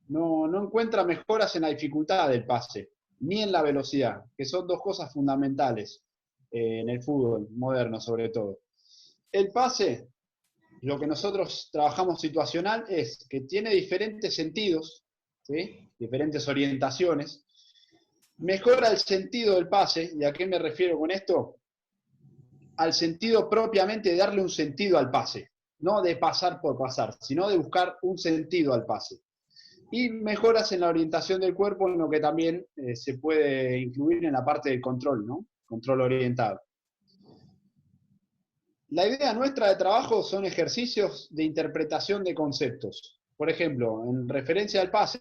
no encuentra mejoras en la dificultad del pase, ni en la velocidad, que son dos cosas fundamentales en el fútbol moderno sobre todo. El pase, lo que nosotros trabajamos situacional es que tiene diferentes sentidos, ¿sí? Diferentes orientaciones, mejora el sentido del pase, ¿y a qué me refiero con esto? Al sentido propiamente de darle un sentido al pase, no de pasar por pasar, sino de buscar un sentido al pase. Y mejoras en la orientación del cuerpo, en lo que también se puede incluir en la parte del control, ¿no? Control orientado. La idea nuestra de trabajo son ejercicios de interpretación de conceptos. Por ejemplo, en referencia al pase,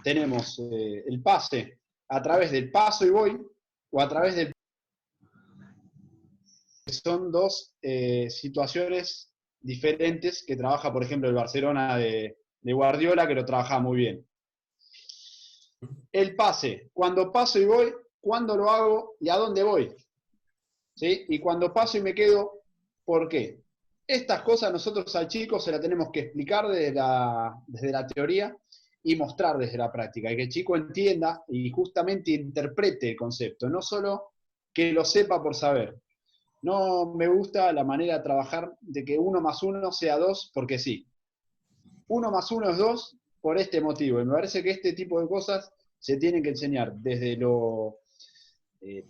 tenemos el pase a través del paso y voy, o a través del... Son dos situaciones diferentes que trabaja, por ejemplo, el Barcelona de Guardiola, que lo trabaja muy bien. El pase, cuando paso y voy, cuándo lo hago y a dónde voy. ¿Sí? Y cuando paso y me quedo, ¿por qué? Estas cosas nosotros al chico se las tenemos que explicar desde la teoría y mostrar desde la práctica, y que el chico entienda y justamente interprete el concepto, no solo que lo sepa por saber. No me gusta la manera de trabajar de que 1 más 1 sea 2 porque sí. 1 más 1 es 2 por este motivo. Y me parece que este tipo de cosas se tienen que enseñar desde lo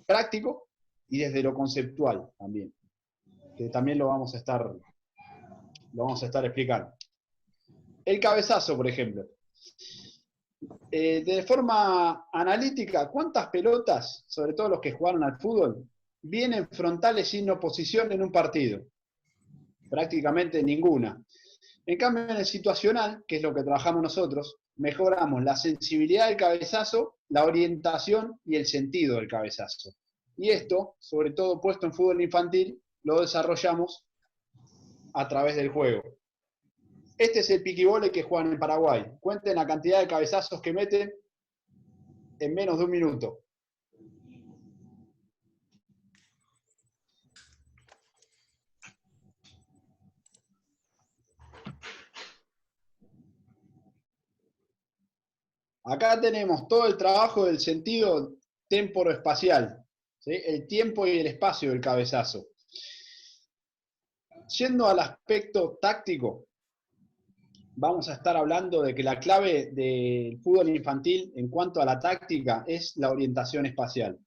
práctico y desde lo conceptual también, que también lo vamos a estar explicando. El cabezazo, por ejemplo. De forma analítica, ¿cuántas pelotas, sobre todo los que jugaron al fútbol, vienen frontales sin oposición en un partido? Prácticamente ninguna. En cambio, en el situacional, que es lo que trabajamos nosotros, mejoramos la sensibilidad del cabezazo, la orientación y el sentido del cabezazo. Y esto, sobre todo puesto en fútbol infantil, lo desarrollamos a través del juego. Este es el piquibole que juegan en Paraguay. Cuenten la cantidad de cabezazos que meten en menos de un minuto. Acá tenemos todo el trabajo del sentido temporoespacial, ¿sí? El tiempo y el espacio del cabezazo. Yendo al aspecto táctico, vamos a estar hablando de que la clave del fútbol infantil en cuanto a la táctica es la orientación espacial.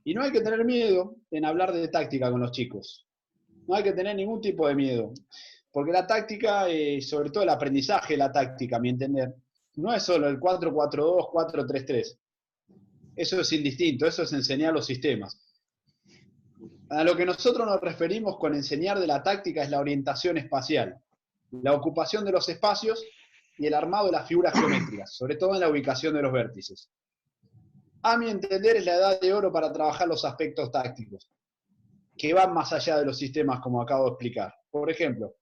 Y no hay que tener miedo en hablar de táctica con los chicos. No hay que tener ningún tipo de miedo. Porque la táctica, sobre todo el aprendizaje de la táctica, a mi entender, no es solo el 4-4-2, 4-3-3. Eso es indistinto, eso es enseñar los sistemas. A lo que nosotros nos referimos con enseñar de la táctica es la orientación espacial, la ocupación de los espacios y el armado de las figuras geométricas, sobre todo en la ubicación de los vértices. A mi entender es la edad de oro para trabajar los aspectos tácticos, que van más allá de los sistemas como acabo de explicar. Por ejemplo,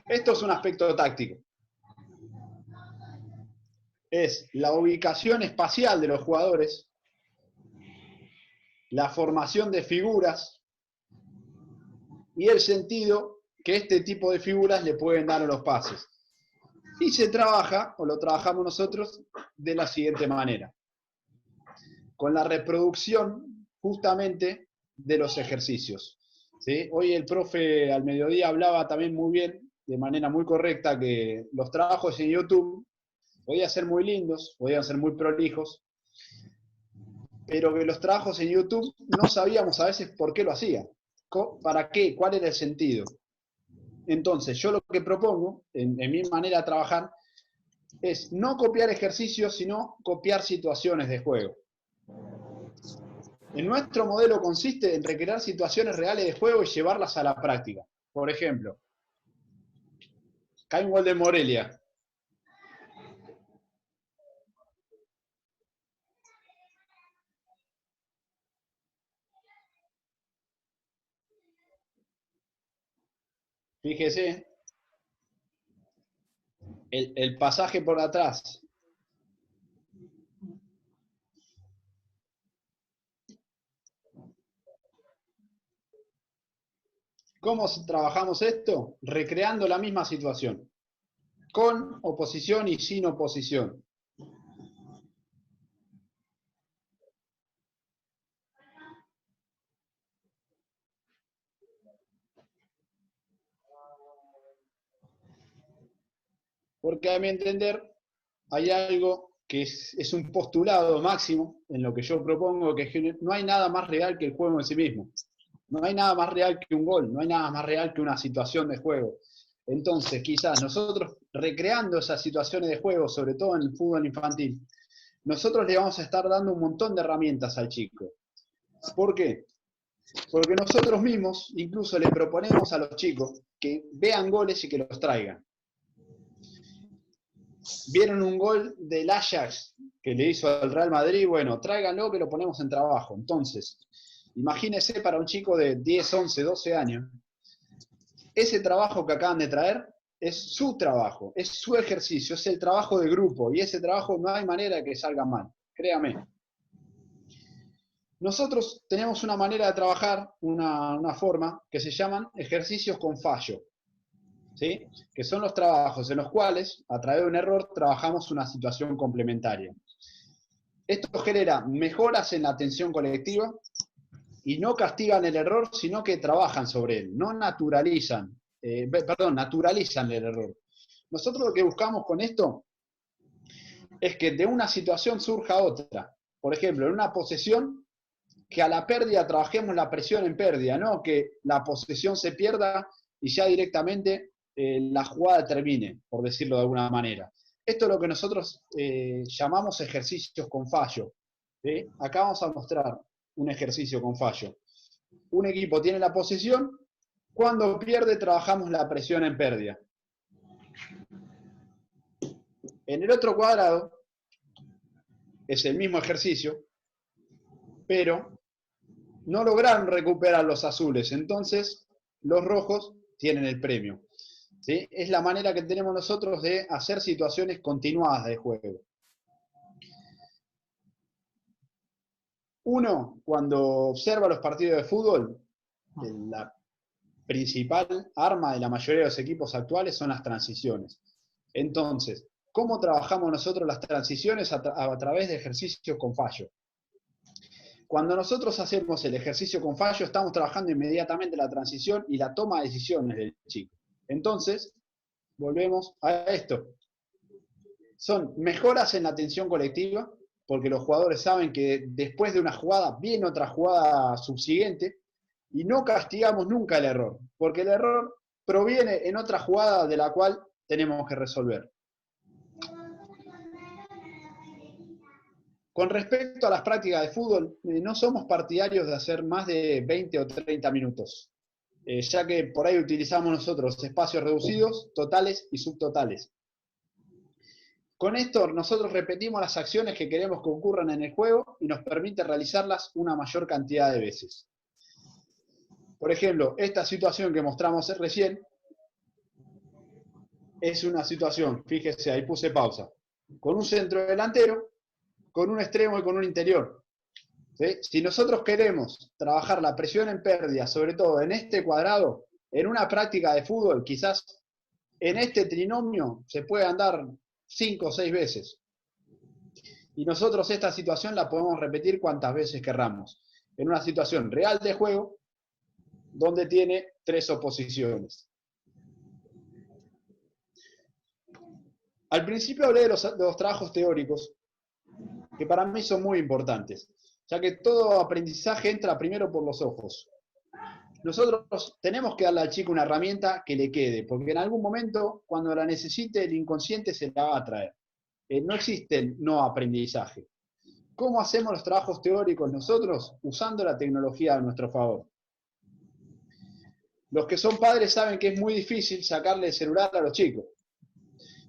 esto es un aspecto táctico. Es la ubicación espacial de los jugadores, la formación de figuras y el sentido que este tipo de figuras le pueden dar a los pases. Y se trabaja, o lo trabajamos nosotros, de la siguiente manera. Con la reproducción justamente de los ejercicios. ¿Sí? Hoy el profe al mediodía hablaba también muy bien, de manera muy correcta, que los trabajos en YouTube podían ser muy lindos, podían ser muy prolijos, pero que los trabajos en YouTube no sabíamos a veces por qué lo hacían, para qué, cuál era el sentido. Entonces, yo lo que propongo, en mi manera de trabajar, es no copiar ejercicios, sino copiar situaciones de juego. En nuestro modelo consiste en recrear situaciones reales de juego y llevarlas a la práctica. Por ejemplo, cae un gol de Morelia. Fíjese, el pasaje por atrás. ¿Cómo trabajamos esto? Recreando la misma situación. con oposición y sin oposición. Porque a mi entender hay algo que es un postulado máximo en lo que yo propongo, que es que no hay nada más real que el juego en sí mismo. No hay nada más real que un gol, no hay nada más real que una situación de juego. Entonces, quizás nosotros recreando esas situaciones de juego, sobre todo en el fútbol infantil, nosotros le vamos a estar dando un montón de herramientas al chico. ¿Por qué? Porque nosotros mismos incluso le proponemos a los chicos que vean goles y que los traigan. Vieron un gol del Ajax que le hizo al Real Madrid, bueno, tráiganlo que lo ponemos en trabajo. Entonces, imagínense para un chico de 10, 11, 12 años, ese trabajo que acaban de traer es su trabajo, es su ejercicio, es el trabajo de grupo, y ese trabajo no hay manera de que salga mal, créame. Nosotros tenemos una manera de trabajar, una forma, que se llaman ejercicios con fallo, ¿sí? Que son los trabajos en los cuales, a través de un error, trabajamos una situación complementaria. Esto genera mejoras en la atención colectiva y no castigan el error, sino que trabajan sobre él, no naturalizan, naturalizan el error. Nosotros lo que buscamos con esto es que de una situación surja otra. Por ejemplo, en una posesión, que a la pérdida trabajemos la presión en pérdida, no que la posesión se pierda y ya directamente la jugada termine, por decirlo de alguna manera. Esto es lo que nosotros llamamos ejercicios con fallo. ¿Sí? Acá vamos a mostrar un ejercicio con fallo. Un equipo tiene la posesión, cuando pierde trabajamos la presión en pérdida. En el otro cuadrado es el mismo ejercicio, pero no lograron recuperar los azules, entonces los rojos tienen el premio. ¿Sí? Es la manera que tenemos nosotros de hacer situaciones continuadas de juego. Uno, cuando observa los partidos de fútbol, la principal arma de la mayoría de los equipos actuales son las transiciones. Entonces, ¿cómo trabajamos nosotros las transiciones? A través de ejercicios con fallo. Cuando nosotros hacemos el ejercicio con fallo, estamos trabajando inmediatamente la transición y la toma de decisiones del chico. Entonces, volvemos a esto. Son mejoras en la atención colectiva, porque los jugadores saben que después de una jugada viene otra jugada subsiguiente, y no castigamos nunca el error, porque el error proviene en otra jugada de la cual tenemos que resolver. Con respecto a las prácticas de fútbol, no somos partidarios de hacer más de 20 o 30 minutos, ya que por ahí utilizamos nosotros espacios reducidos, totales y subtotales. Con esto nosotros repetimos las acciones que queremos que ocurran en el juego y nos permite realizarlas una mayor cantidad de veces. Por ejemplo, esta situación que mostramos recién es una situación, fíjese, ahí puse pausa, con un centro delantero, con un extremo y con un interior. ¿Sí? Si nosotros queremos trabajar la presión en pérdida, sobre todo en este cuadrado, en una práctica de fútbol, quizás en este trinomio se puede andar 5 o 6 veces. Y nosotros esta situación la podemos repetir cuantas veces querramos. En una situación real de juego, donde tiene 3 oposiciones. Al principio hablé de los trabajos teóricos, que para mí son muy importantes, ya que todo aprendizaje entra primero por los ojos. Nosotros tenemos que darle al chico una herramienta que le quede, porque en algún momento, cuando la necesite, el inconsciente se la va a traer. No existe el no aprendizaje. ¿Cómo hacemos los trabajos teóricos nosotros? Usando la tecnología a nuestro favor. Los que son padres saben que es muy difícil sacarle el celular a los chicos.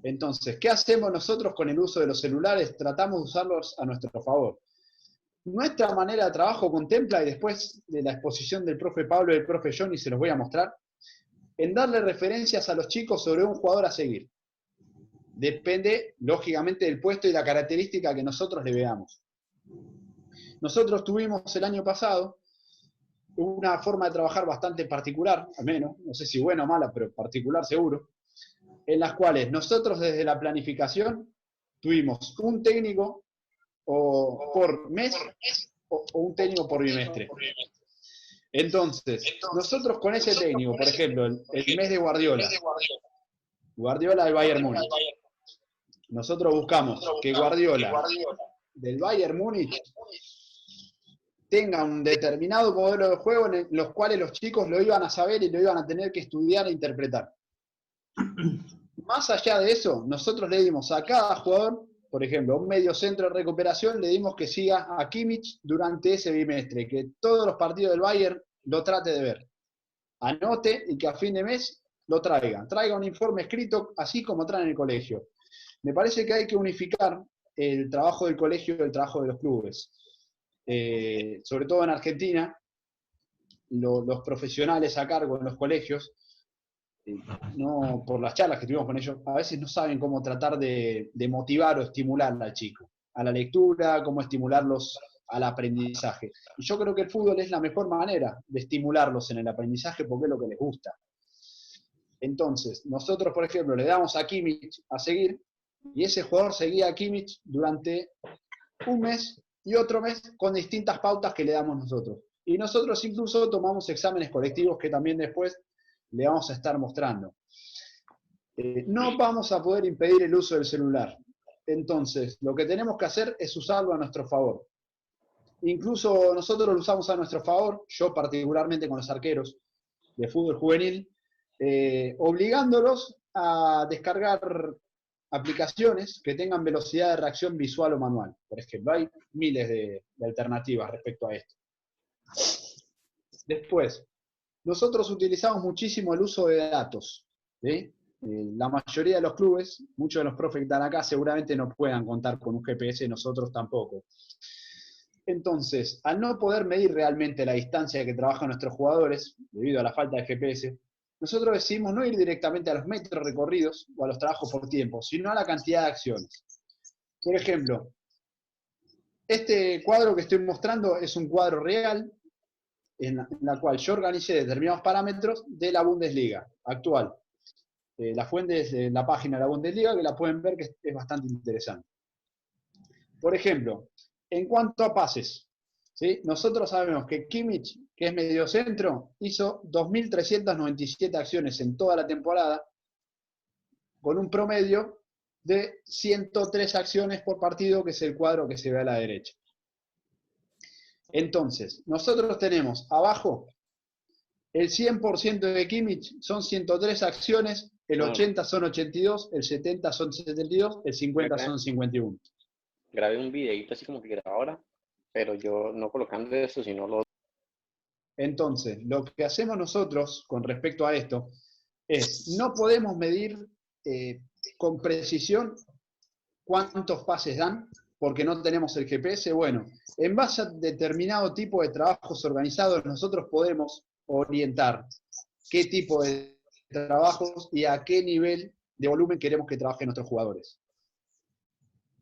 Entonces, ¿qué hacemos nosotros con el uso de los celulares? Tratamos de usarlos a nuestro favor. Nuestra manera de trabajo contempla, y después de la exposición del profe Pablo y del profe Johnny se los voy a mostrar, en darle referencias a los chicos sobre un jugador a seguir. Depende, lógicamente, del puesto y la característica que nosotros le veamos. Nosotros tuvimos el año pasado una forma de trabajar bastante particular, al menos, no sé si buena o mala, pero particular seguro, en las cuales nosotros desde la planificación tuvimos un técnico por mes o un técnico por bimestre. Entonces, nosotros con ese técnico, por ejemplo, el mes de Guardiola del Bayern Múnich, nosotros buscamos que Guardiola del Bayern Múnich tenga un determinado modelo de juego en los cuales los chicos lo iban a saber y lo iban a tener que estudiar e interpretar. Más allá de eso, nosotros le dimos a cada jugador, por ejemplo, un medio centro de recuperación, le dimos que siga a Kimmich durante ese bimestre, que todos los partidos del Bayern lo trate de ver. Anote y que a fin de mes lo traiga. Traiga un informe escrito, así como trae en el colegio. Me parece que hay que unificar el trabajo del colegio y el trabajo de los clubes. Sobre todo en Argentina, los profesionales a cargo en los colegios, no, por las charlas que tuvimos con ellos, a veces no saben cómo tratar de motivar o estimular al chico, a la lectura, cómo estimularlos al aprendizaje. Y yo creo que el fútbol es la mejor manera de estimularlos en el aprendizaje porque es lo que les gusta. Entonces, nosotros, por ejemplo, le damos a Kimmich a seguir, y ese jugador seguía a Kimmich durante un mes y otro mes con distintas pautas que le damos nosotros. Y nosotros incluso tomamos exámenes colectivos que también después le vamos a estar mostrando. No vamos a poder impedir el uso del celular. Entonces, lo que tenemos que hacer es usarlo a nuestro favor. Incluso nosotros lo usamos a nuestro favor, yo particularmente con los arqueros de fútbol juvenil, obligándolos a descargar aplicaciones que tengan velocidad de reacción visual o manual. Por ejemplo, hay miles de alternativas respecto a esto. Después, nosotros utilizamos muchísimo el uso de datos. ¿Sí? La mayoría de los clubes, muchos de los profes que están acá seguramente no puedan contar con un GPS, nosotros tampoco. Entonces, al no poder medir realmente la distancia que trabajan nuestros jugadores, debido a la falta de GPS, nosotros decidimos no ir directamente a los metros recorridos o a los trabajos por tiempo, sino a la cantidad de acciones. Por ejemplo, este cuadro que estoy mostrando es un cuadro real en la cual yo organicé determinados parámetros de la Bundesliga actual. La fuente es la página de la Bundesliga, que la pueden ver, que es bastante interesante. Por ejemplo, en cuanto a pases, ¿sí? Nosotros sabemos que Kimmich, que es mediocentro, hizo 2.397 acciones en toda la temporada, con un promedio de 103 acciones por partido, que es el cuadro que se ve a la derecha. Entonces, nosotros tenemos abajo el 100% de Kimmich son 103 acciones, el 80 son 82, el 70 son 72, el 50 son 51. Grabé un videito así como que grababa ahora, pero yo no colocando eso, sino lo... Entonces, lo que hacemos nosotros con respecto a esto es, no podemos medir con precisión cuántos pases dan, porque no tenemos el GPS. Bueno, en base a determinado tipo de trabajos organizados, nosotros podemos orientar qué tipo de trabajos y a qué nivel de volumen queremos que trabajen nuestros jugadores.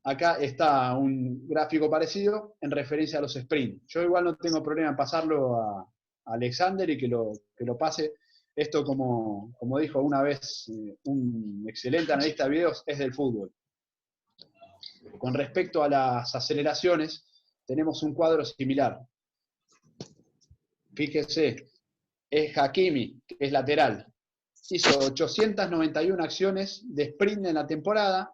Acá está un gráfico parecido en referencia a los sprints. Yo igual no tengo problema en pasarlo a Alexander y que lo pase. Esto, como dijo una vez un excelente analista de videos, es del fútbol. Con respecto a las aceleraciones, tenemos un cuadro similar. Fíjese, es Hakimi, que es lateral. Hizo 891 acciones de sprint en la temporada,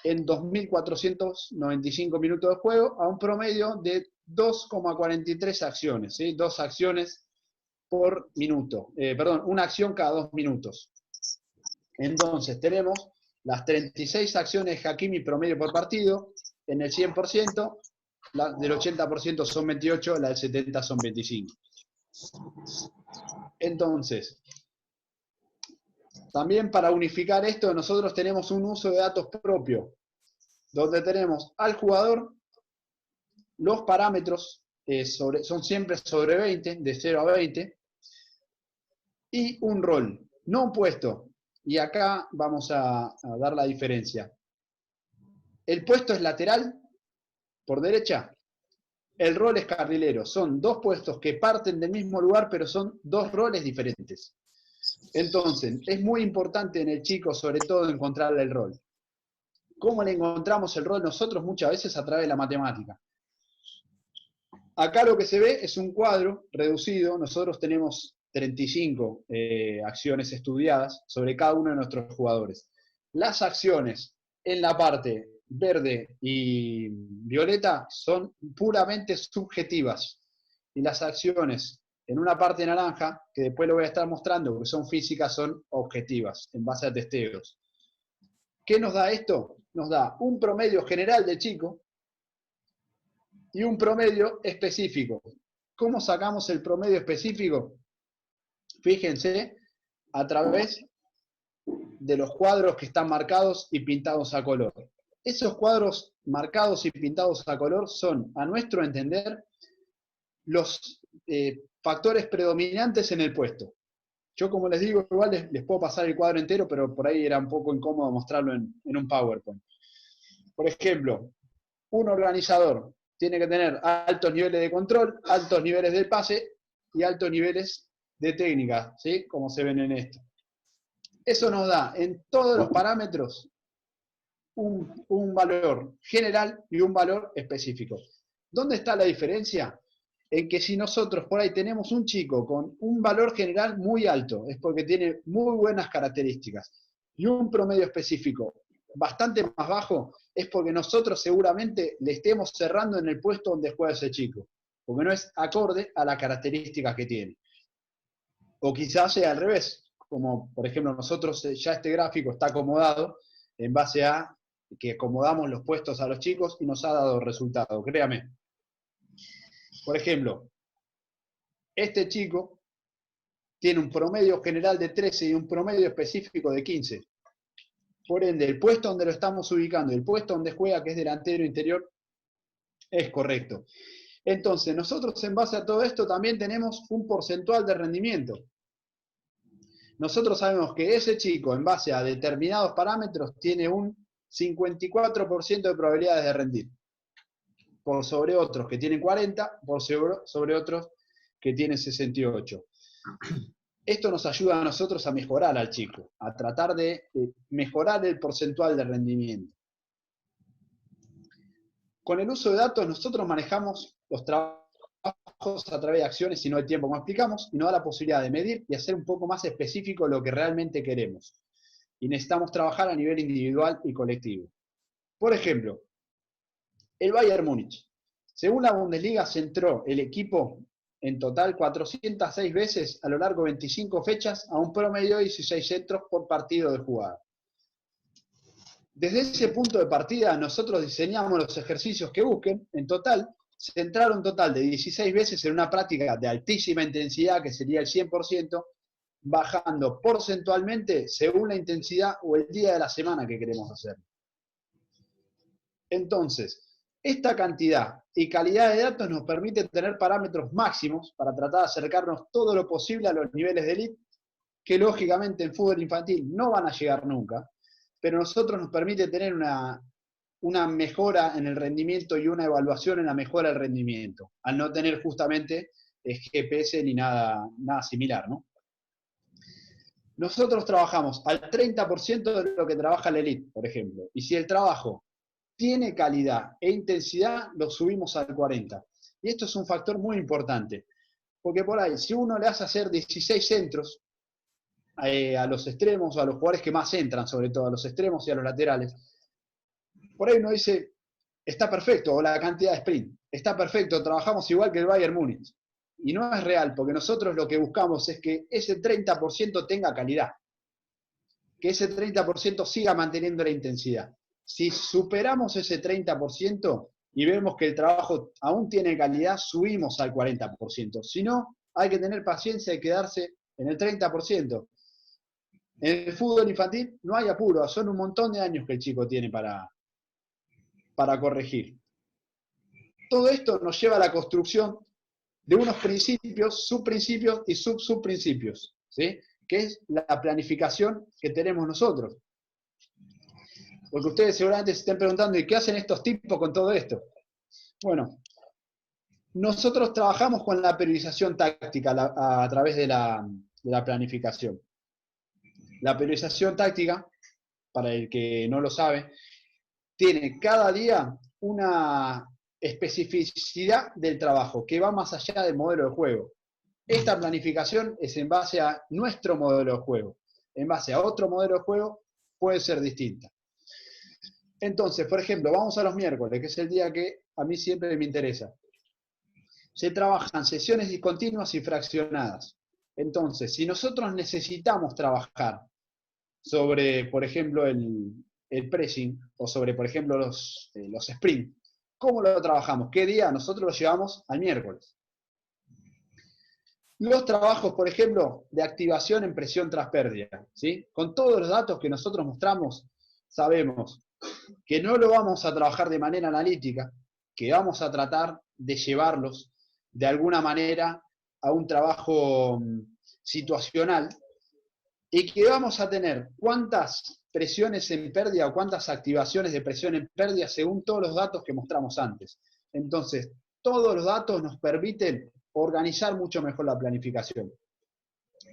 en 2.495 minutos de juego, a un promedio de 2,43 acciones, ¿sí? 2 acciones por minuto. Una acción cada 2 minutos. Entonces, tenemos las 36 acciones de Hakimi promedio por partido, en el 100%, la del 80% son 28, la del 70% son 25. Entonces, también para unificar esto, nosotros tenemos un uso de datos propio, donde tenemos al jugador, los parámetros son siempre sobre 20, de 0 a 20, y un rol, no un puesto. Y acá vamos a dar la diferencia. El puesto es lateral, por derecha. El rol es carrilero. Son dos puestos que parten del mismo lugar, pero son dos roles diferentes. Entonces, es muy importante en el chico, sobre todo, encontrarle el rol. ¿Cómo le encontramos el rol nosotros? Muchas veces a través de la matemática. Acá lo que se ve es un cuadro reducido. Nosotros tenemos 35 acciones estudiadas sobre cada uno de nuestros jugadores. Las acciones en la parte verde y violeta son puramente subjetivas. Y las acciones en una parte naranja, que después lo voy a estar mostrando, porque son físicas, son objetivas, en base a testeos. ¿Qué nos da esto? Nos da un promedio general del chico y un promedio específico. ¿Cómo sacamos el promedio específico? Fíjense, a través de los cuadros que están marcados y pintados a color. Esos cuadros marcados y pintados a color son, a nuestro entender, los factores predominantes en el puesto. Yo, como les digo, igual les puedo pasar el cuadro entero, pero por ahí era un poco incómodo mostrarlo en un PowerPoint. Por ejemplo, un organizador tiene que tener altos niveles de control, altos niveles de pase y altos niveles de técnica, ¿sí? Como se ven en esto. Eso nos da en todos los parámetros un valor general y un valor específico. ¿Dónde está la diferencia? En que si nosotros por ahí tenemos un chico con un valor general muy alto, es porque tiene muy buenas características, y un promedio específico bastante más bajo, es porque nosotros seguramente le estemos cerrando en el puesto donde juega ese chico, porque no es acorde a las características que tiene. O quizás sea al revés, como por ejemplo nosotros ya este gráfico está acomodado en base a que acomodamos los puestos a los chicos y nos ha dado resultado, créame. Por ejemplo, este chico tiene un promedio general de 13 y un promedio específico de 15. Por ende, el puesto donde lo estamos ubicando, el puesto donde juega, que es delantero interior, es correcto. Entonces, nosotros en base a todo esto también tenemos un porcentual de rendimiento. Nosotros sabemos que ese chico, en base a determinados parámetros, tiene un 54% de probabilidades de rendir. Por sobre otros que tienen 40, por sobre otros que tienen 68. Esto nos ayuda a nosotros a mejorar al chico, a tratar de mejorar el porcentual de rendimiento. Con el uso de datos nosotros manejamos los trabajos a través de acciones y no de tiempo, como explicamos, y nos da la posibilidad de medir y hacer un poco más específico lo que realmente queremos. Y necesitamos trabajar a nivel individual y colectivo. Por ejemplo, el Bayern Múnich. Según la Bundesliga, centró el equipo en total 406 veces a lo largo de 25 fechas a un promedio de 16 centros por partido de jugada. Desde ese punto de partida, nosotros diseñamos los ejercicios que busquen. En total, centrar un total de 16 veces en una práctica de altísima intensidad, que sería el 100%, bajando porcentualmente según la intensidad o el día de la semana que queremos hacer. Entonces, esta cantidad y calidad de datos nos permite tener parámetros máximos para tratar de acercarnos todo lo posible a los niveles de elite, que lógicamente en fútbol infantil no van a llegar nunca, pero a nosotros nos permite tener una mejora en el rendimiento y una evaluación en la mejora del rendimiento, al no tener justamente GPS ni nada similar, ¿no? Nosotros trabajamos al 30% de lo que trabaja la elite, por ejemplo, y si el trabajo tiene calidad e intensidad, lo subimos al 40%. Y esto es un factor muy importante, porque por ahí, si uno le hace hacer 16 centros a los extremos, o a los jugadores que más entran, sobre todo a los extremos y a los laterales, por ahí uno dice, está perfecto, o la cantidad de sprint, está perfecto, trabajamos igual que el Bayern Múnich. Y no es real, porque nosotros lo que buscamos es que ese 30% tenga calidad, que ese 30% siga manteniendo la intensidad. Si superamos ese 30% y vemos que el trabajo aún tiene calidad, subimos al 40%. Si no, hay que tener paciencia y quedarse en el 30%. En el fútbol infantil no hay apuro, son un montón de años que el chico tiene para corregir. Todo esto nos lleva a la construcción de unos principios, subprincipios y subprincipios, ¿sí? Que es la planificación que tenemos nosotros. Porque ustedes seguramente se estén preguntando, ¿y qué hacen estos tipos con todo esto? Bueno, nosotros trabajamos con la periodización táctica a través de la planificación. La periodización táctica, para el que no lo sabe, tiene cada día una especificidad del trabajo que va más allá del modelo de juego. Esta planificación es en base a nuestro modelo de juego. En base a otro modelo de juego puede ser distinta. Entonces, por ejemplo, vamos a los miércoles, que es el día que a mí siempre me interesa. Se trabajan sesiones discontinuas y fraccionadas. Entonces, si nosotros necesitamos trabajar sobre, por ejemplo, el pressing o sobre, por ejemplo, los sprints, ¿cómo lo trabajamos? ¿Qué día? Nosotros lo llevamos al miércoles. Los trabajos, por ejemplo, de activación en presión tras pérdida, ¿sí? Con todos los datos que nosotros mostramos, sabemos que no lo vamos a trabajar de manera analítica, que vamos a tratar de llevarlos de alguna manera a un trabajo situacional y que vamos a tener cuántas presiones en pérdida o cuántas activaciones de presión en pérdida según todos los datos que mostramos antes. Entonces, todos los datos nos permiten organizar mucho mejor la planificación.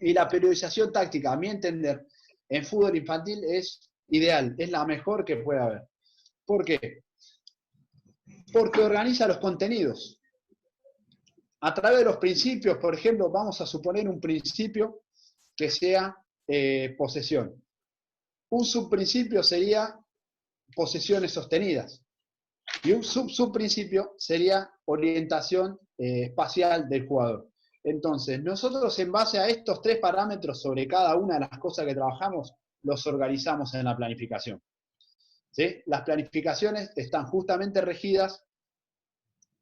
Y la periodización táctica, a mi entender, en fútbol infantil es ideal, es la mejor que puede haber. ¿Por qué? Porque organiza los contenidos. A través de los principios, por ejemplo, vamos a suponer un principio que sea posesión. Un subprincipio sería posesiones sostenidas. Y un subprincipio sería orientación espacial del jugador. Entonces, nosotros en base a estos tres parámetros sobre cada una de las cosas que trabajamos, los organizamos en la planificación. ¿Sí? Las planificaciones están justamente regidas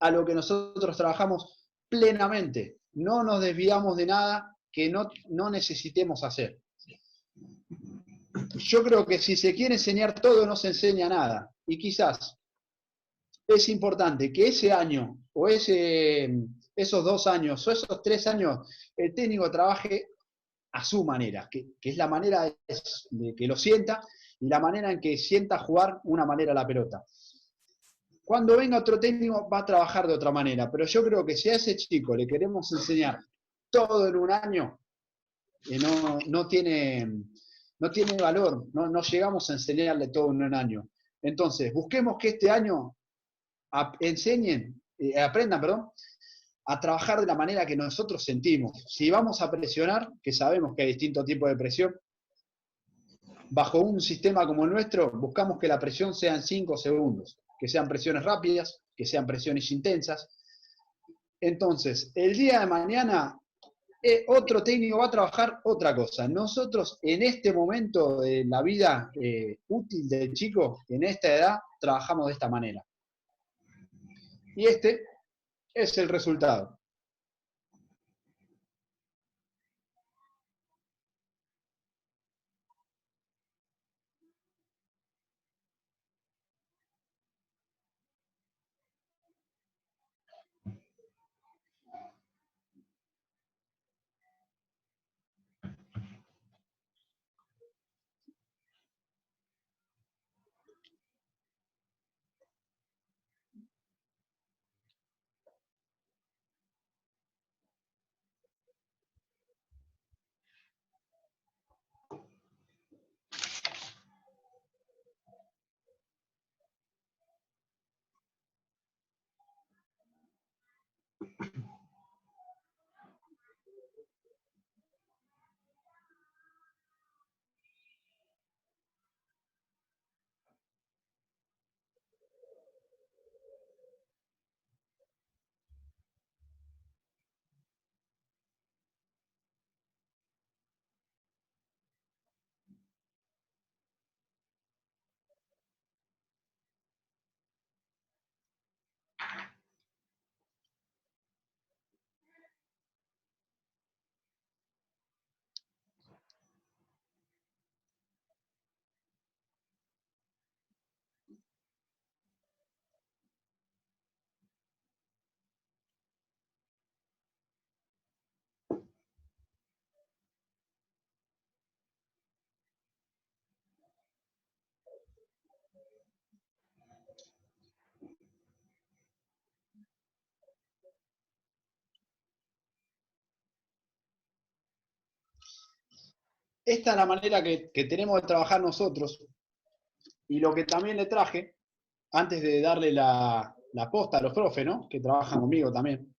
a lo que nosotros trabajamos plenamente. No nos desviamos de nada que no necesitemos hacer. Yo creo que si se quiere enseñar todo, no se enseña nada. Y quizás es importante que ese año, o esos 2 años, o esos 3 años, el técnico trabaje a su manera, que es la manera de que lo sienta y la manera en que sienta jugar una manera la pelota. Cuando venga otro técnico va a trabajar de otra manera, pero yo creo que si a ese chico le queremos enseñar todo en un año, no tiene valor, no llegamos a enseñarle todo en un año. Entonces, busquemos que este año aprendan, a trabajar de la manera que nosotros sentimos. Si vamos a presionar, que sabemos que hay distintos tipos de presión, bajo un sistema como el nuestro, buscamos que la presión sea en 5 segundos, que sean presiones rápidas, que sean presiones intensas. Entonces, el día de mañana, otro técnico va a trabajar otra cosa. Nosotros, en este momento de la vida útil del chico, en esta edad, trabajamos de esta manera. Y este es el resultado. esta es la manera que tenemos de trabajar nosotros, y lo que también le traje, antes de darle la posta a los profes, ¿no? Que trabajan conmigo también,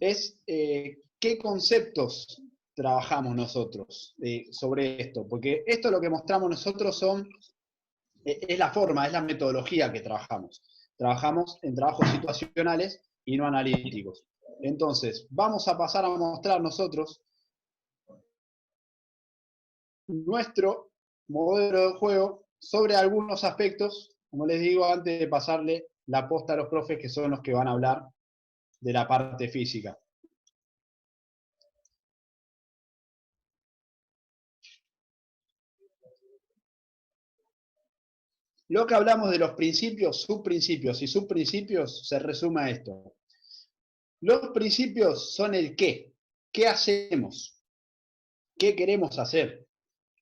es qué conceptos trabajamos nosotros sobre esto, porque esto lo que mostramos nosotros es la forma, es la metodología que trabajamos. Trabajamos en trabajos situacionales y no analíticos. Entonces, vamos a pasar a mostrar nosotros nuestro modelo de juego sobre algunos aspectos, como les digo, antes de pasarle la posta a los profes, que son los que van a hablar de la parte física. Lo que hablamos de los principios, subprincipios y subprincipios se resume a esto. Los principios son el qué. ¿Qué hacemos? ¿Qué queremos hacer?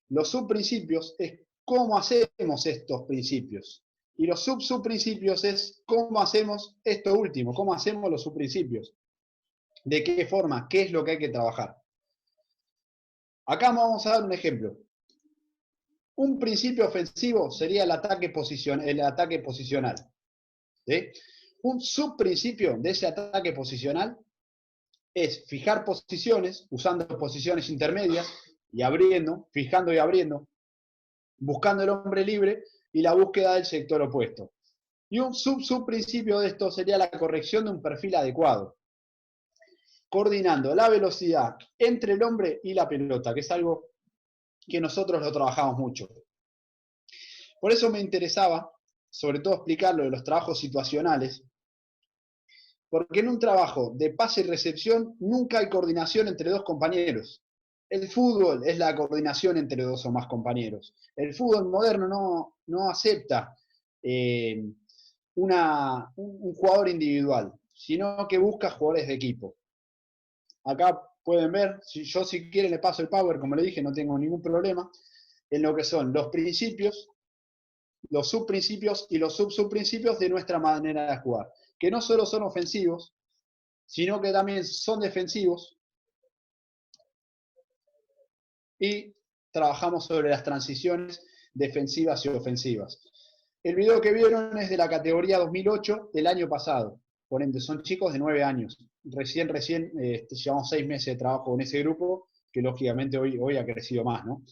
Los subprincipios es cómo hacemos estos principios. Y los subprincipios es cómo hacemos esto último, cómo hacemos los subprincipios. ¿De qué forma? ¿Qué es lo que hay que trabajar? Acá vamos a dar un ejemplo. Un principio ofensivo sería el ataque posicional. ¿Sí? Un subprincipio de ese ataque posicional es fijar posiciones, usando posiciones intermedias y abriendo, fijando y abriendo, buscando el hombre libre y la búsqueda del sector opuesto. Y un subprincipio de esto sería la corrección de un perfil adecuado, coordinando la velocidad entre el hombre y la pelota, que es algo que nosotros lo trabajamos mucho. Por eso me interesaba, sobre todo, explicar lo de los trabajos situacionales, porque en un trabajo de pase y recepción nunca hay coordinación entre dos compañeros. El fútbol es la coordinación entre dos o más compañeros. El fútbol moderno no acepta un jugador individual, sino que busca jugadores de equipo. Acá pueden ver, si quieren le paso el power, como le dije, no tengo ningún problema, en lo que son los principios, los subprincipios y los subprincipios de nuestra manera de jugar, que no solo son ofensivos, sino que también son defensivos, y trabajamos sobre las transiciones defensivas y ofensivas. El video que vieron es de la categoría 2008 del año pasado, por ende son chicos de 9 años. Recién llevamos 6 meses de trabajo en ese grupo, que lógicamente hoy ha crecido más, ¿no?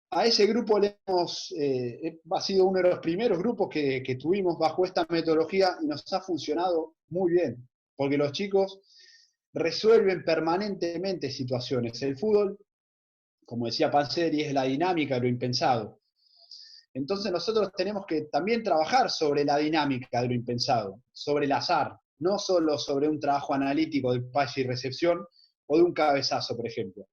A ese grupo ha sido uno de los primeros grupos que tuvimos bajo esta metodología y nos ha funcionado muy bien, porque los chicos resuelven permanentemente situaciones. El fútbol, como decía Panzeri, es la dinámica de lo impensado. Entonces nosotros tenemos que también trabajar sobre la dinámica de lo impensado, sobre el azar, no solo sobre un trabajo analítico de pase y recepción o de un cabezazo, por ejemplo.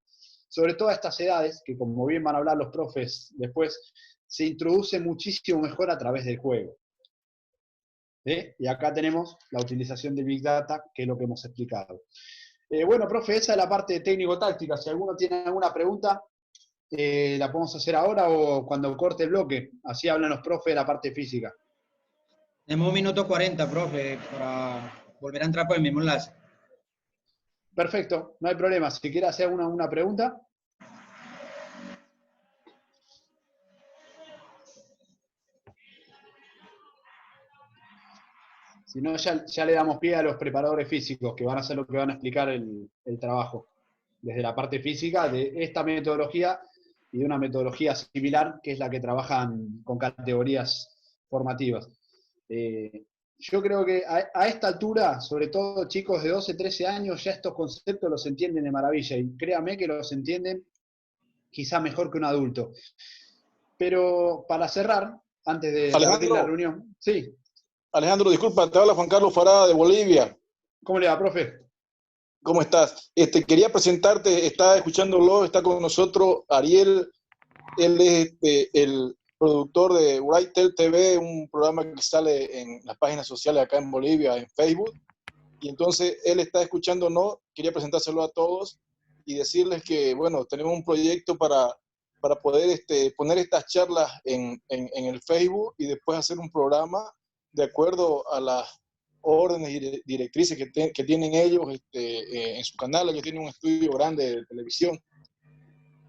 Sobre todo a estas edades, que como bien van a hablar los profes después, se introduce muchísimo mejor a través del juego. ¿Sí? Y acá tenemos la utilización de Big Data, que es lo que hemos explicado. Bueno, profe, esa es la parte técnico-táctica. Si alguno tiene alguna pregunta, la podemos hacer ahora o cuando corte el bloque. Así hablan los profes de la parte física. Tenemos 1 minuto 40, profe, para volver a entrar por el mismo enlace. Perfecto, no hay problema. Si quiere hacer una pregunta. Si no, ya le damos pie a los preparadores físicos, que van a ser lo que van a explicar el trabajo. Desde la parte física, de esta metodología y de una metodología similar, que es la que trabajan con categorías formativas. Yo creo que a esta altura, sobre todo chicos de 12, 13 años, ya estos conceptos los entienden de maravilla, y créame que los entienden quizá mejor que un adulto. Pero para cerrar, antes de abrir la reunión, sí. Alejandro, disculpa, te habla Juan Carlos Farada de Bolivia. ¿Cómo le va, profe? ¿Cómo estás? Quería presentarte, está escuchándolo, está con nosotros Ariel, él es el productor de Writer TV, un programa que sale en las páginas sociales acá en Bolivia, en Facebook, y entonces él está escuchándonos, quería presentárselo a todos y decirles que, bueno, tenemos un proyecto para poder poner estas charlas en el Facebook y después hacer un programa de acuerdo a las órdenes y directrices que tienen ellos en su canal. Ellos tienen un estudio grande de televisión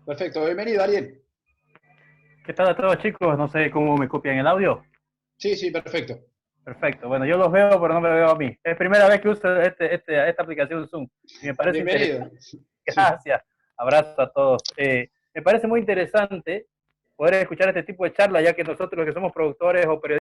Perfecto, bienvenido, Ariel. ¿Qué tal a todos, chicos? No sé cómo me copian el audio. Sí, sí, perfecto. Perfecto. Bueno, yo los veo, pero no me veo a mí. Es primera vez que uso esta aplicación Zoom. Y me parece Bienvenido. interesante. Gracias. Abrazo a todos. Me parece muy interesante poder escuchar este tipo de charlas, ya que nosotros que somos productores o periodistas